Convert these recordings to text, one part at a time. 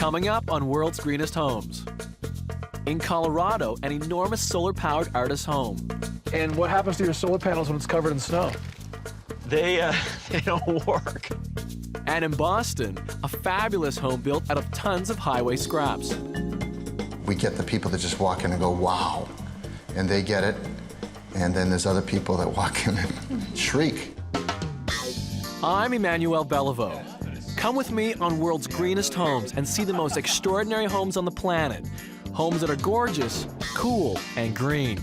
Coming up on World's Greenest Homes. In Colorado, an enormous solar-powered artist home. And what happens to your solar panels when it's covered in snow? They don't work. And in Boston, a fabulous home built out of tons of highway scraps. We get the people that just walk in and go, wow, and they get it. And then there's other people that walk in and shriek. I'm Emmanuel Beliveau. Come with me on World's Greenest Homes and see the most extraordinary homes on the planet. Homes that are gorgeous, cool, and green.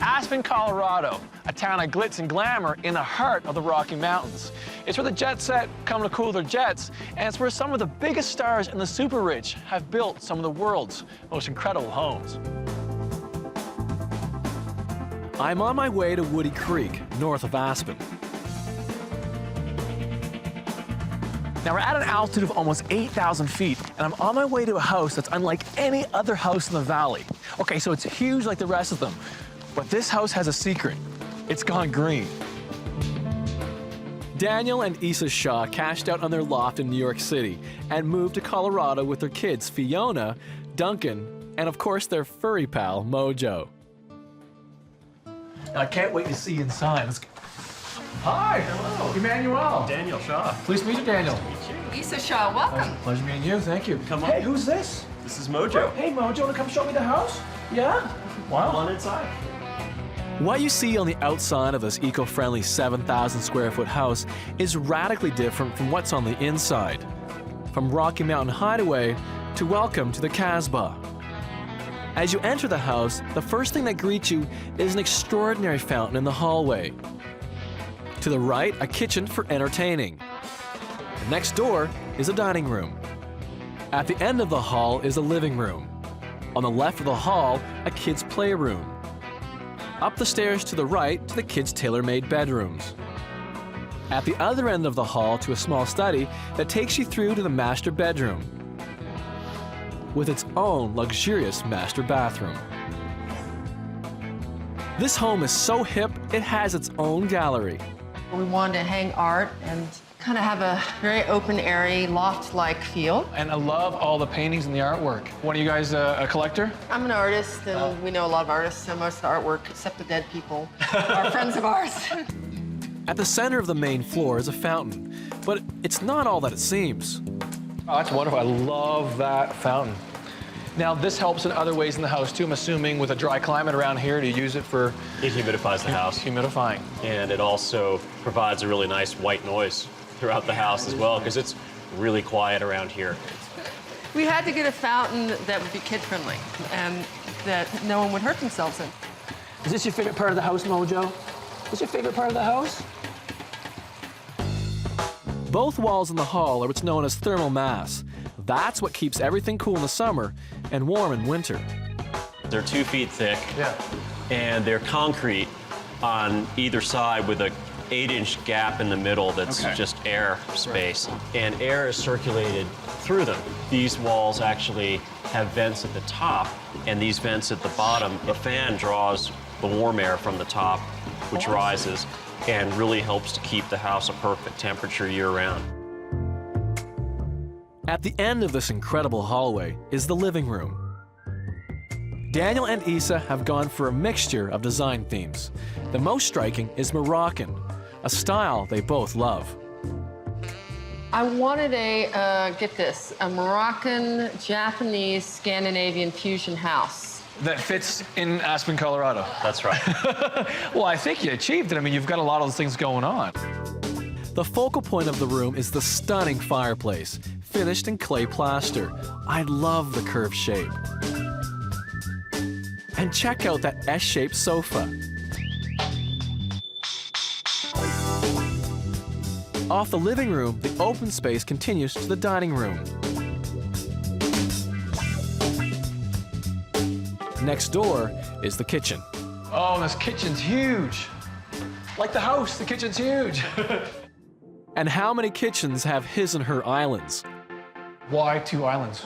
Aspen, Colorado, a town of glitz and glamour in the heart of the Rocky Mountains. It's where the jet set come to cool their jets, and it's where some of the biggest stars and the super rich have built some of the world's most incredible homes. I'm on my way to Woody Creek, north of Aspen. Now we're at an altitude of almost 8,000 feet, and I'm on my way to a house that's unlike any other house in the valley. Okay, so it's huge like the rest of them, but this house has a secret. It's gone green. Daniel and Issa Shaw cashed out on their loft in New York City and moved to Colorado with their kids Fiona, Duncan, and of course their furry pal, Mojo. I can't wait to see inside. Let's go. Hi. Hello. Emmanuel. Daniel Shaw. Pleased to meet you, Daniel. Lisa Shaw, welcome. Pleasure meeting you. Thank you. Come on. Hey, who's this? This is Mojo. Hey, Mojo, wanna come show me the house? Yeah? Come Wow. on inside. What you see on the outside of this eco-friendly 7,000 square foot house is radically different from what's on the inside. From Rocky Mountain Hideaway to welcome to the Casbah. As you enter the house, the first thing that greets you is an extraordinary fountain in the hallway. To the right, a kitchen for entertaining. Next door is a dining room. At the end of the hall is a living room. On the left of the hall, a kid's playroom. Up the stairs to the right to the kids' tailor-made bedrooms. At the other end of the hall to a small study that takes you through to the master bedroom with its own luxurious master bathroom. This home is so hip, it has its own gallery. We wanted to hang art and kind of have a very open, airy, loft-like feel. And I love all the paintings and the artwork. One of you guys a collector? I'm an artist, and we know a lot of artists, so most of the artwork, except the dead people, are friends of ours. At the center of the main floor is a fountain, but it's not all that it seems. Oh, that's wonderful. I love that fountain. Now, this helps in other ways in the house, too. I'm assuming with a dry climate around here, to use it for It humidifies the house. humidifying. And it also provides a really nice white noise throughout the house as well, because it's really quiet around here. We had to get a fountain that would be kid-friendly and that no one would hurt themselves in. Is this your favorite part of the house, Mojo? What's your favorite part of the house? Both walls in the hall are what's known as thermal mass. That's what keeps everything cool in the summer and warm in winter. They're 2 feet thick, Yeah. and they're concrete on either side with a 8-inch gap in the middle that's Okay. just air space. And air is circulated through them. These walls actually have vents at the top, and these vents at the bottom, the fan draws the warm air from the top, which rises, and really helps to keep the house a perfect temperature year-round. At the end of this incredible hallway is the living room. Daniel and Issa have gone for a mixture of design themes. The most striking is Moroccan, a style they both love. I wanted get this, a Moroccan, Japanese, Scandinavian fusion house. That fits in Aspen, Colorado. That's right. Well, I think you achieved it. I mean, you've got a lot of those things going on. The focal point of the room is the stunning fireplace, finished in clay plaster. I love the curved shape. And check out that S-shaped sofa. Off the living room, the open space continues to the dining room. Next door is the kitchen. Oh, this kitchen's huge. Like the house, the kitchen's huge. And how many kitchens have his and her islands? Why 2 islands?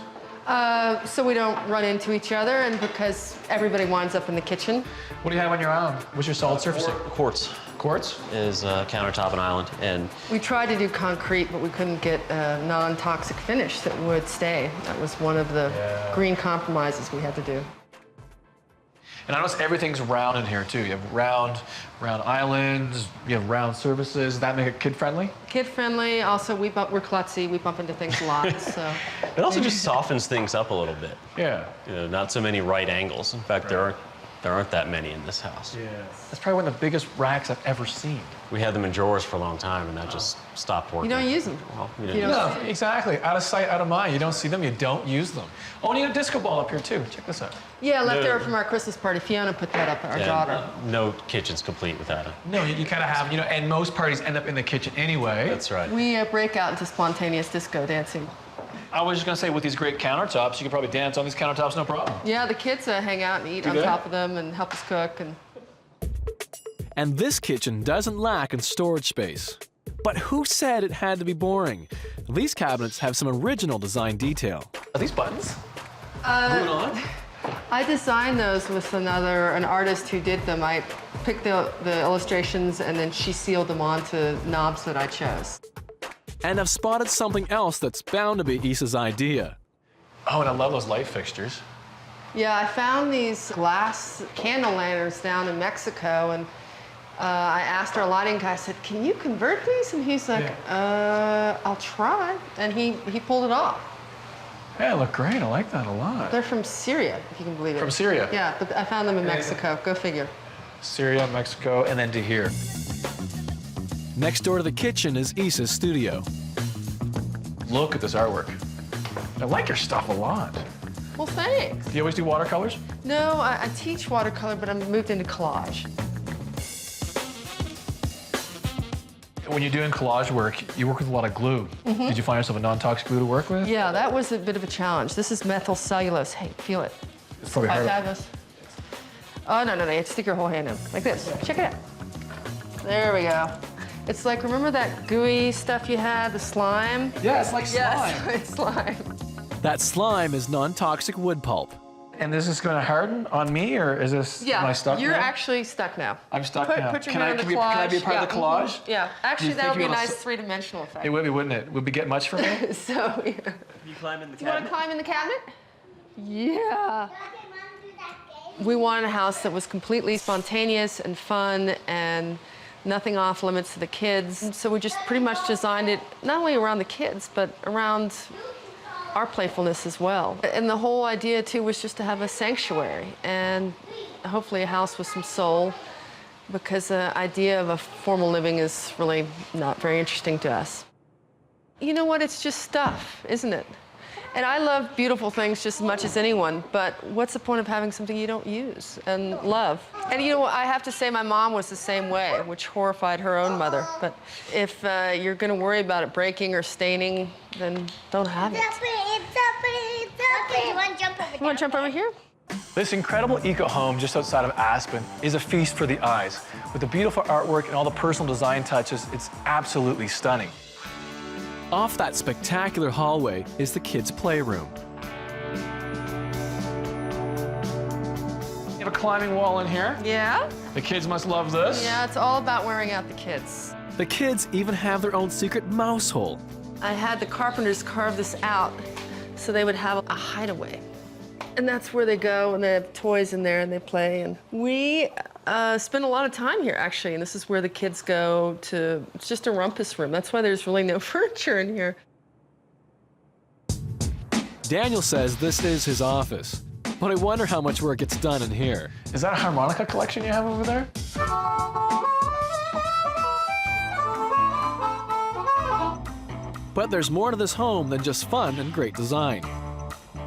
So we don't run into each other and because everybody winds up in the kitchen. What do you have on your island? What's your solid surfacing? Quartz Quartz? is countertop and island, and We tried to do concrete, but we couldn't get a non-toxic finish that would stay. That was one of the green compromises we had to do. And I notice everything's round in here too. You have round islands, you have round surfaces. Does that make it kid-friendly? Kid-friendly, also we're klutzy, we bump into things a lot, so. it also just softens things up a little bit. Yeah. You know, not so many right angles. In fact, there aren't that many in this house. Yeah. That's probably one of the biggest racks I've ever seen. We had them in drawers for a long time, and that just stopped working. You don't use them. Well, we You didn't. don't- No, exactly. Out of sight, out of mind. You don't see them, you don't use them. Oh, and you got a disco ball up here too. Check this out. Yeah, left No. over from our Christmas party. Fiona put that up, our And, daughter. no kitchen's complete without it. No, you kind of have, and most parties end up in the kitchen anyway. That's right. We break out into spontaneous disco dancing. I was just gonna say, with these great countertops, you can probably dance on these countertops, no problem. Yeah, the kids hang out and eat Do on they? top of them and help us cook. And this kitchen doesn't lack in storage space. But who said it had to be boring? These cabinets have some original design detail. Are these buttons? Glued on? I designed those with an artist who did them. I picked the illustrations and then she sealed them onto knobs that I chose. And I've spotted something else that's bound to be Issa's idea. Oh, and I love those light fixtures. Yeah, I found these glass candle lanterns down in Mexico and I asked our lighting guy, I said, can you convert these? And he's like, I'll try. And he pulled it off. Yeah, look great. I like that a lot. They're from Syria, if you can believe it. From Syria? Yeah, but I found them in Mexico. Go figure. Syria, Mexico, and then to here. Next door to the kitchen is Issa's studio. Look at this artwork. I like your stuff a lot. Well, thanks. Do you always do watercolors? No, I teach watercolor, but I'm moved into collage. When you're doing collage work, you work with a lot of glue. Did you find yourself a non-toxic glue to work with? Yeah, that was a bit of a challenge. This is methyl cellulose. Hey, feel it. It's probably High hard. five us. Oh, no, you have to stick your whole hand in, like this. Check it out. There we go. It's like, remember that gooey stuff you had, the slime? Yeah, it's like slime. Yes, it's slime. That slime is non-toxic wood pulp. And this is going to harden on me, or is this, am I stuck you're now? actually stuck now. I'm stuck Put now. your Can hand I in the can collage. I be a part of the collage? Yeah, actually, think that'll be you a wanna nice s- three-dimensional effect. It would be, wouldn't it? Would it get much for me? So, yeah. You climb in the Do you want to climb in the cabinet? Yeah. We wanted a house that was completely spontaneous and fun and nothing off limits to the kids. And so we just pretty much designed it not only around the kids, but around our playfulness as well. And the whole idea, too, was just to have a sanctuary and hopefully a house with some soul, because the idea of a formal living is really not very interesting to us. You know what? It's just stuff, isn't it? And I love beautiful things just as much as anyone, but what's the point of having something you don't use and love? And you know what, I have to say my mom was the same way, which horrified her own mother. But if you're gonna worry about it breaking or staining, then don't have it. You want to jump over You wanna jump over here? This incredible eco-home just outside of Aspen is a feast for the eyes. With the beautiful artwork and all the personal design touches, it's absolutely stunning. Off that spectacular hallway is the kids' playroom. You have a climbing wall in here. Yeah? The kids must love this. Yeah, it's all about wearing out the kids. The kids even have their own secret mouse hole. I had the carpenters carve this out so they would have a hideaway. And that's where they go, and they have toys in there, and they play. And we spend a lot of time here, actually, and this is where the kids go to, it's just a rumpus room. That's why there's really no furniture in here. Daniel says this is his office, but I wonder how much work gets done in here. Is that a harmonica collection you have over there? But there's more to this home than just fun and great design.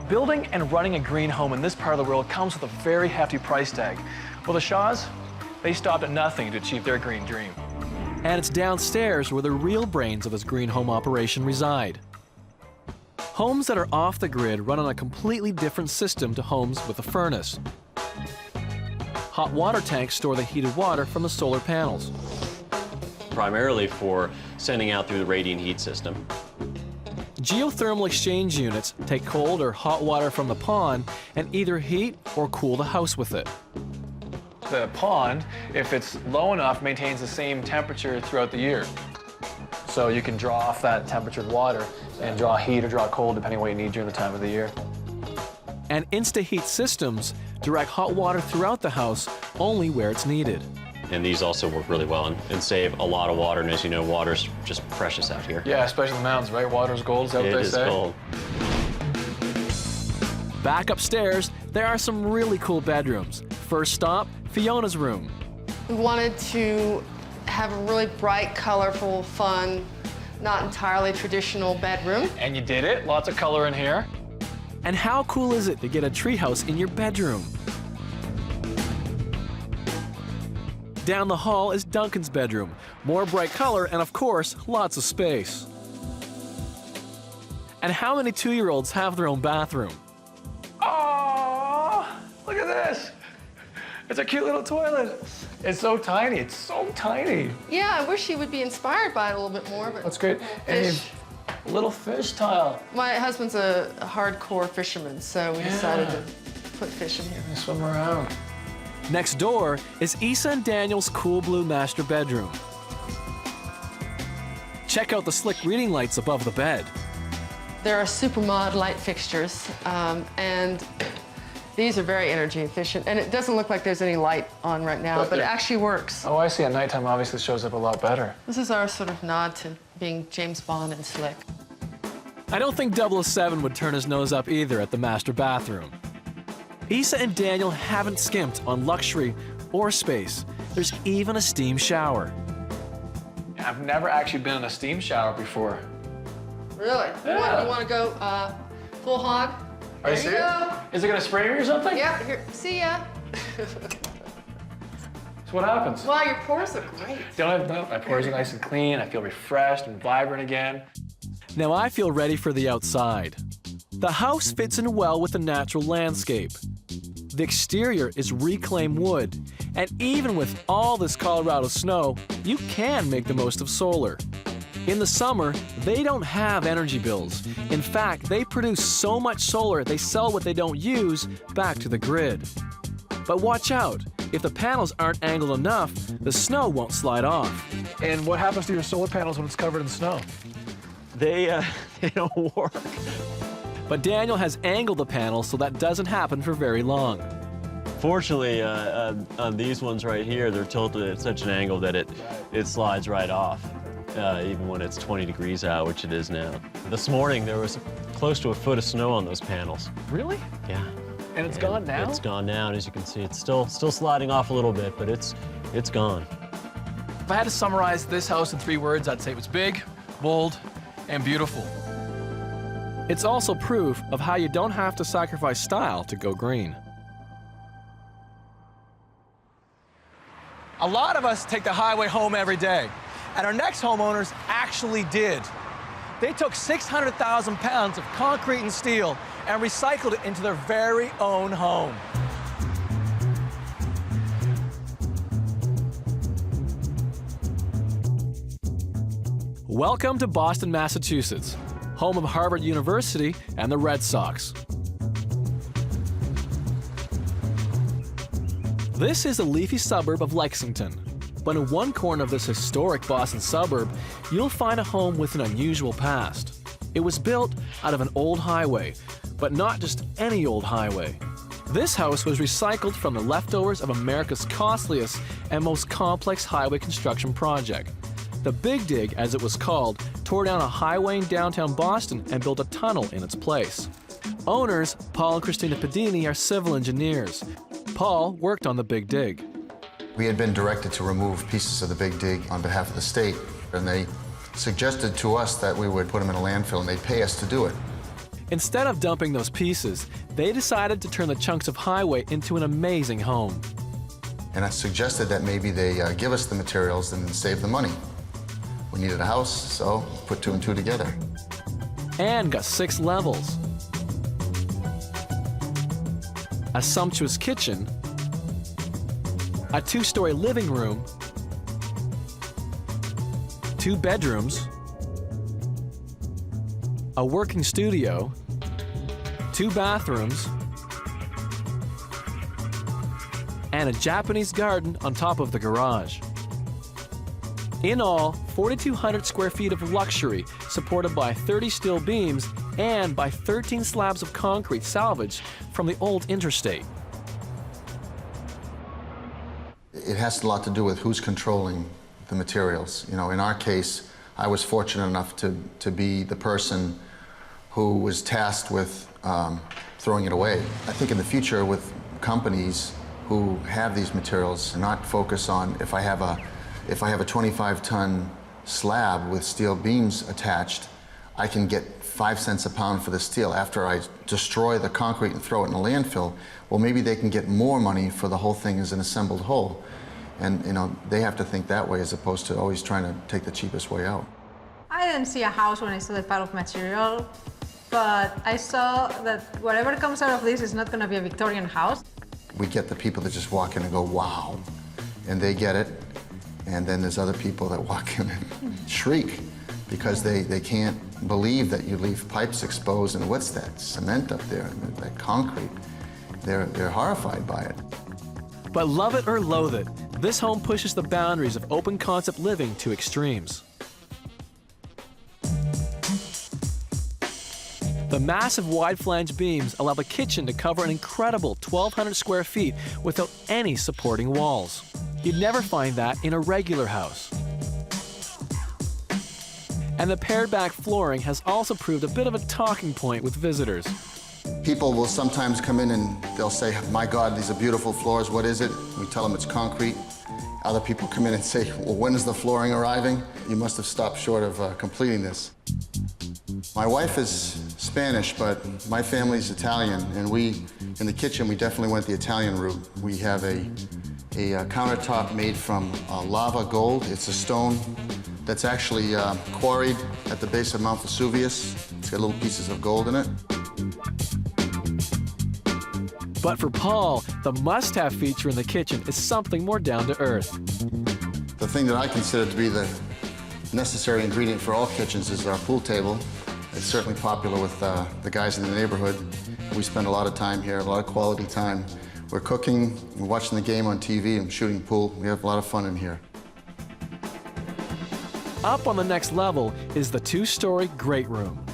Building and running a green home in this part of the world comes with a very hefty price tag. Well, the Shaws, they stopped at nothing to achieve their green dream. And it's downstairs where the real brains of this green home operation reside. Homes that are off the grid run on a completely different system to homes with a furnace. Hot water tanks store the heated water from the solar panels. Primarily for sending out through the radiant heat system. Geothermal exchange units take cold or hot water from the pond and either heat or cool the house with it. The pond, if it's low enough, maintains the same temperature throughout the year. So you can draw off that temperatured water and draw heat or draw cold depending on what you need during the time of the year. And Insta-Heat systems direct hot water throughout the house only where it's needed. And these also work really well and save a lot of water. And as you know, water's just precious out here. Yeah, especially in the mountains, right? Water's gold, is that what they say? It is gold. Back upstairs, there are some really cool bedrooms. First stop, Fiona's room. We wanted to have a really bright, colorful, fun, not entirely traditional bedroom. And you did it. Lots of color in here. And how cool is it to get a treehouse in your bedroom? Down the hall is Duncan's bedroom. More bright color and, of course, lots of space. And how many 2-year-olds have their own bathroom? Oh, look at this. It's a cute little toilet. It's so tiny. It's so tiny. Yeah, I wish he would be inspired by it a little bit more, but That's great. And fish. a little fish tile. My husband's a hardcore fisherman, so we decided to put fish in here. You swim around. Next door is Isa and Daniel's cool blue master bedroom. Check out the slick reading lights above the bed. There are Supermod light fixtures, and these are very energy efficient. And it doesn't look like there's any light on right now, but it actually works. Oh, I see. At nighttime, obviously, shows up a lot better. This is our sort of nod to being James Bond and slick. I don't think 007 would turn his nose up either at the master bathroom. Isa and Daniel haven't skimped on luxury or space. There's even a steam shower. I've never actually been in a steam shower before. Really? Yeah. You want to go full hog? Are you There serious? go. Is it gonna spray me or something? Yeah, here, see ya. So what happens? Wow, your pores look great. My pores are nice and clean. I feel refreshed and vibrant again. Now I feel ready for the outside. The house fits in well with the natural landscape. The exterior is reclaimed wood, and even with all this Colorado snow, you can make the most of solar. In the summer, they don't have energy bills. In fact, they produce so much solar they sell what they don't use back to the grid. But watch out, if the panels aren't angled enough, the snow won't slide off. And what happens to your solar panels when it's covered in snow? They don't work. But Daniel has angled the panels so that doesn't happen for very long. Fortunately, on these ones right here, they're tilted at such an angle that it slides right off, even when it's 20 degrees out, which it is now. This morning, there was close to a foot of snow on those panels. Really? Yeah. And it's gone now? It's gone now, and as you can see, it's still sliding off a little bit, but it's gone. If I had to summarize this house in 3 words, I'd say it was big, bold, and beautiful. It's also proof of how you don't have to sacrifice style to go green. A lot of us take the highway home every day, and our next homeowners actually did. They took 600,000 pounds of concrete and steel and recycled it into their very own home. Welcome to Boston, Massachusetts, home of Harvard University and the Red Sox. This is a leafy suburb of Lexington, but in one corner of this historic Boston suburb, you'll find a home with an unusual past. It was built out of an old highway, but not just any old highway. This house was recycled from the leftovers of America's costliest and most complex highway construction project. The Big Dig, as it was called, tore down a highway in downtown Boston and built a tunnel in its place. Owners, Paul and Christina Pedini, are civil engineers. Paul worked on the Big Dig. We had been directed to remove pieces of the Big Dig on behalf of the state, and they suggested to us that we would put them in a landfill, and they'd pay us to do it. Instead of dumping those pieces, they decided to turn the chunks of highway into an amazing home. And I suggested that maybe they give us the materials and save the money. We needed a house, so put 2 and 2 together. And got 6 levels. A sumptuous kitchen, a 2-story living room, 2 bedrooms, a working studio, 2 bathrooms, and a Japanese garden on top of the garage. In all, 4,200 square feet of luxury, supported by 30 steel beams and by 13 slabs of concrete salvaged from the old interstate. It has a lot to do with who's controlling the materials. You know, in our case, I was fortunate enough to be the person who was tasked with throwing it away. I think in the future, with companies who have these materials, not focus on if I have a 25-ton slab with steel beams attached, I can get 5 cents a pound for the steel. After I destroy the concrete and throw it in a landfill, well, maybe they can get more money for the whole thing as an assembled whole. And you know, they have to think that way as opposed to always trying to take the cheapest way out. I didn't see a house when I saw the pile of material, but I saw that whatever comes out of this is not going to be a Victorian house. We get the people that just walk in and go, wow, and they get it. And then there's other people that walk in and shriek because they can't believe that you leave pipes exposed and what's that cement up there, that concrete. They're horrified by it. But love it or loathe it, this home pushes the boundaries of open concept living to extremes. The massive wide flange beams allow the kitchen to cover an incredible 1,200 square feet without any supporting walls. You'd never find that in a regular house. And the pared back flooring has also proved a bit of a talking point with visitors. People will sometimes come in and they'll say, my God, these are beautiful floors, what is it? We tell them it's concrete. Other people come in and say, well, when is the flooring arriving? You must have stopped short of completing this. My wife is Spanish, but my family's Italian, and in the kitchen, we definitely went the Italian route. We have a countertop made from lava gold. It's a stone that's actually quarried at the base of Mount Vesuvius. It's got little pieces of gold in it. But for Paul, the must-have feature in the kitchen is something more down to earth. The thing that I consider to be the necessary ingredient for all kitchens is our pool table. It's certainly popular with the guys in the neighborhood. We spend a lot of time here, a lot of quality time. We're cooking, we're watching the game on TV and shooting pool. We have a lot of fun in here. Up on the next level is the 2-story great room,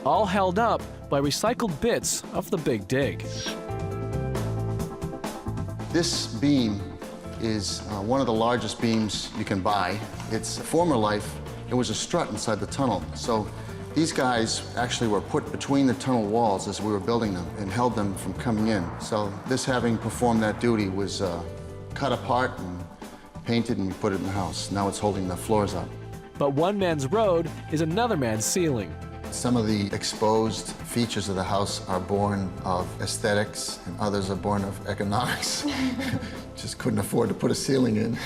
all held up by recycled bits of the Big Dig. This beam is one of the largest beams you can buy. Its former life, it was a strut inside the tunnel. So these guys actually were put between the tunnel walls as we were building them and held them from coming in. So this, having performed that duty, was cut apart and painted, and we put it in the house. Now it's holding the floors up. But one man's road is another man's ceiling. Some of the exposed features of the house are born of aesthetics, and others are born of economics. Just couldn't afford to put a ceiling in.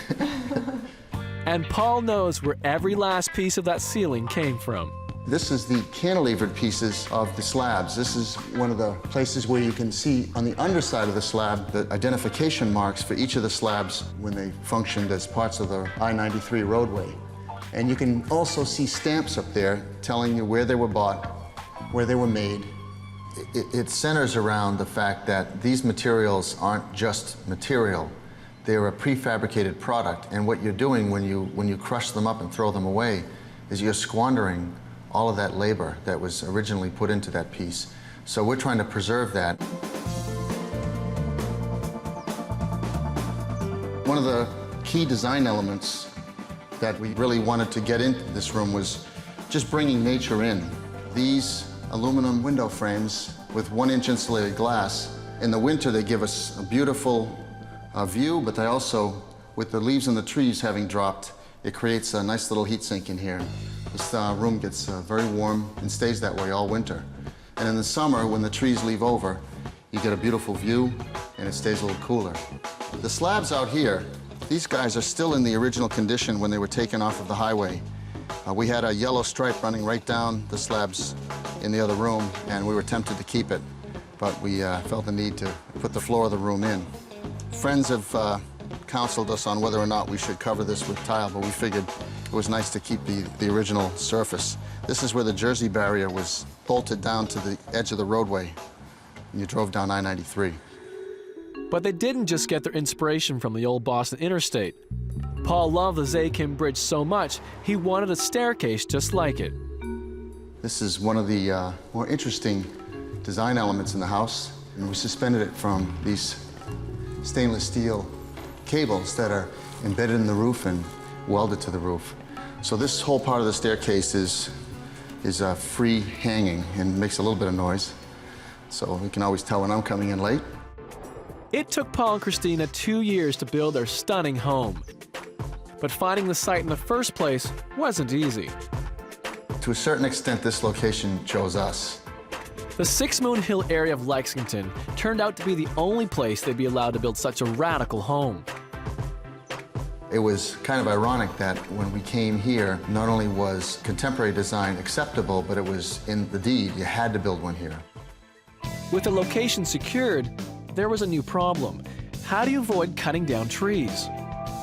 And Paul knows where every last piece of that ceiling came from. This is the cantilevered pieces of the slabs. This is one of the places where you can see on the underside of the slab the identification marks for each of the slabs when they functioned as parts of the I-93 roadway. And you can also see stamps up there telling you where they were bought, where they were made. It centers around the fact that these materials aren't just material. They're a prefabricated product, and what you're doing when you crush them up and throw them away is you're squandering all of that labor that was originally put into that piece. So we're trying to preserve that. One of the key design elements that we really wanted to get into this room was just bringing nature in. These aluminum window frames with 1-inch insulated glass, in the winter they give us a beautiful view, but they also, with the leaves and the trees having dropped, it creates a nice little heat sink in here. This room gets very warm and stays that way all winter. And in the summer, when the trees leave over, you get a beautiful view and it stays a little cooler. The slabs out here, these guys are still in the original condition when they were taken off of the highway. We had a yellow stripe running right down the slabs in the other room, and we were tempted to keep it, but we felt the need to put the floor of the room in. Friends have counseled us on whether or not we should cover this with tile, but we figured it was nice to keep the original surface. This is where the Jersey barrier was bolted down to the edge of the roadway when you drove down I-93. But they didn't just get their inspiration from the old Boston Interstate. Paul loved the Zakim Bridge so much, he wanted a staircase just like it. This is one of the more interesting design elements in the house, and we suspended it from these stainless steel cables that are embedded in the roof and welded to the roof. So this whole part of the staircase is free hanging and makes a little bit of noise. So you can always tell when I'm coming in late. It took Paul and Christina 2 years to build their stunning home. But finding the site in the first place wasn't easy. To a certain extent, this location chose us. The Six Moon Hill area of Lexington turned out to be the only place they'd be allowed to build such a radical home. It was kind of ironic that when we came here, not only was contemporary design acceptable, but it was in the deed. You had to build one here. With the location secured, there was a new problem. How do you avoid cutting down trees?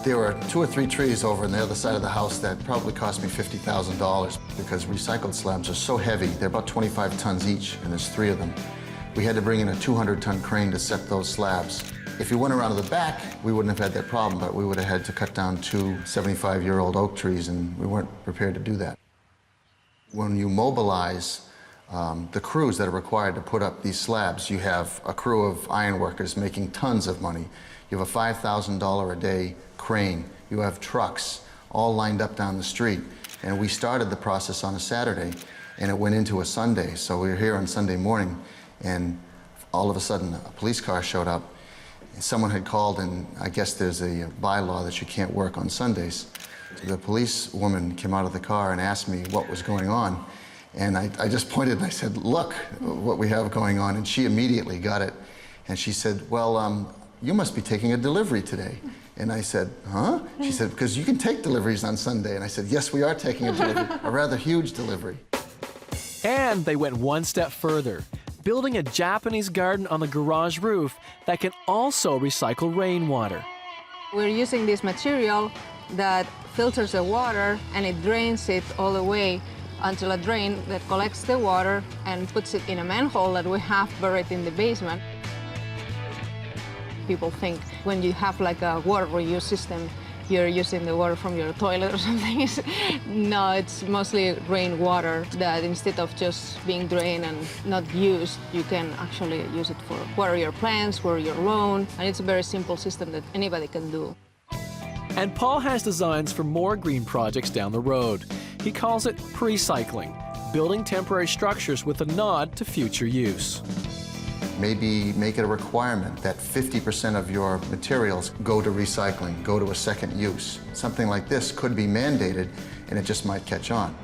There were 2 or 3 trees over on the other side of the house that probably cost me $50,000 because recycled slabs are so heavy. They're about 25 tons each, and there's 3 of them. We had to bring in a 200-ton crane to set those slabs. If you went around to the back, we wouldn't have had that problem, but we would have had to cut down 2 75-year-old oak trees, and we weren't prepared to do that. When you mobilize the crews that are required to put up these slabs, you have a crew of iron workers making tons of money. You have a $5,000 a day crane. You have trucks all lined up down the street. And we started the process on a Saturday, and it went into a Sunday. So we were here on Sunday morning, and all of a sudden a police car showed up. Someone had called, and I guess there's a bylaw that you can't work on Sundays. The police woman came out of the car and asked me what was going on. And I just pointed and I said, look what we have going on. And she immediately got it. And she said, well, you must be taking a delivery today. And I said, huh? She said, because you can take deliveries on Sunday. And I said, yes, we are taking a delivery, a rather huge delivery. And they went one step further, building a Japanese garden on the garage roof that can also recycle rainwater. We're using this material that filters the water and it drains it all the way until a drain that collects the water and puts it in a manhole that we have buried in the basement. People think when you have like a water reuse system, you're using the water from your toilet or something. No, it's mostly rainwater that instead of just being drained and not used, you can actually use it for water your plants, water your lawn, and it's a very simple system that anybody can do. And Paul has designs for more green projects down the road. He calls it pre-cycling, building temporary structures with a nod to future use. Maybe make it a requirement that 50% of your materials go to recycling, go to a second use. Something like this could be mandated, and it just might catch on.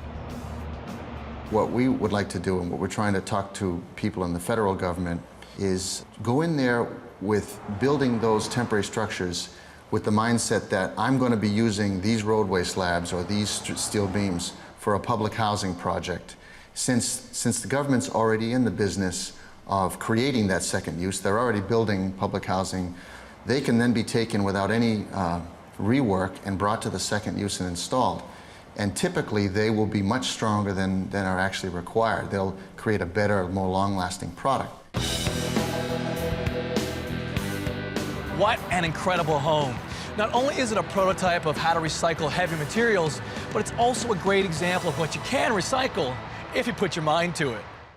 What we would like to do, and what we're trying to talk to people in the federal government, is go in there with building those temporary structures with the mindset that I'm going to be using these roadway slabs or these steel beams for a public housing project. Since the government's already in the business of creating that second use, they're already building public housing, they can then be taken without any rework and brought to the second use and installed. And typically they will be much stronger than are actually required. They'll create a better, more long-lasting product. What an incredible home. Not only is it a prototype of how to recycle heavy materials, but it's also a great example of what you can recycle if you put your mind to it.